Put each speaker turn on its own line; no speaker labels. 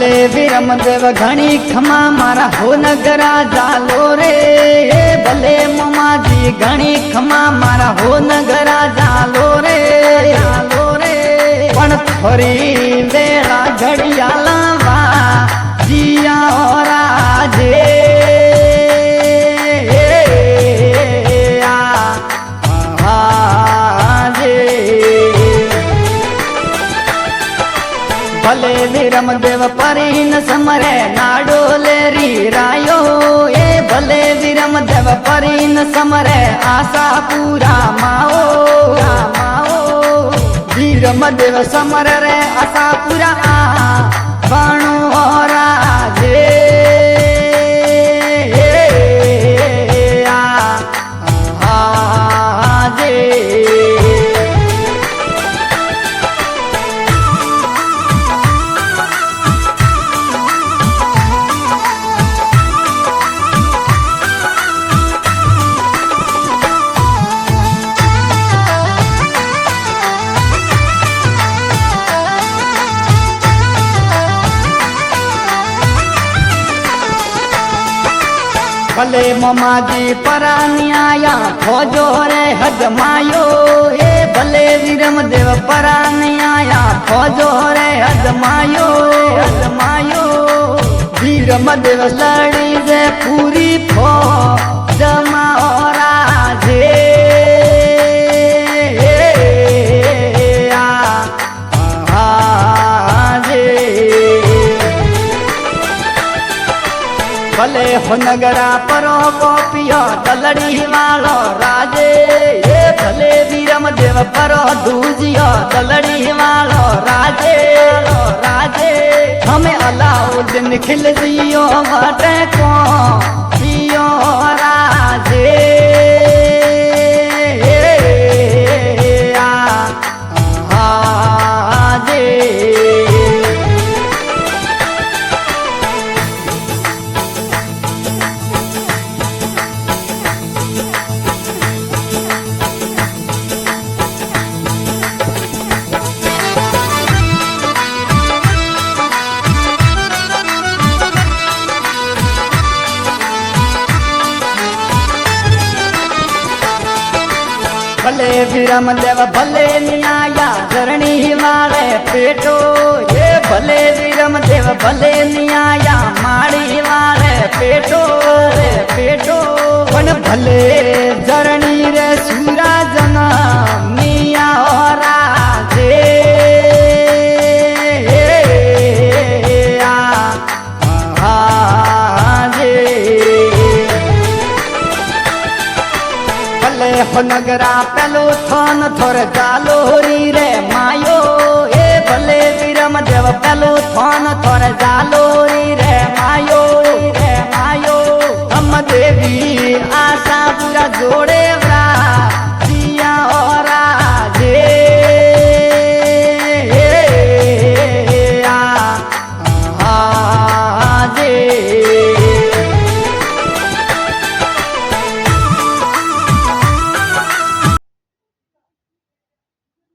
भले विरम देव घणी खमा मारा हो नगरा जालो रे। भले ममाजी घणी खमा मारा हो नगरा जालो रे। पण थोरी वेला घड़िया लावा जिया राजे भले विरम देव परीन समरे नाडो लेरी रायो। ए भले विरम देव परीन समरे आशा पूरा माओ विरम देव समर रे आशा पूरा बाणो राजे भले ममाजी परानिया खोजो रे हजमायो। ए भले विरम देव परानिया खोजो रे हजमायो। विरम देव लड़ी जे पूरी फो जमाओ राजे भले हो नगरा परो गोपियो दलड़ी वालो राजे। ये भले विरम देव परो दूजियो दलड़ी वालो राजे। हमें अलाउद्दीन खिलजियो बटे को पियो राजे भले विरम देव भले निया धरणी वाले पेटो। ये भले विरम देव भले निया माड़ी वाले पेटो पण भले धरणी रे सूरा जना मिया राजे हो नगरा पेलो थान थोर जालोरी रे मायो। ए भले विरम देव पेलो थान थोर जालोरी रे मायो। हम देवी आशा पूरा जोड़े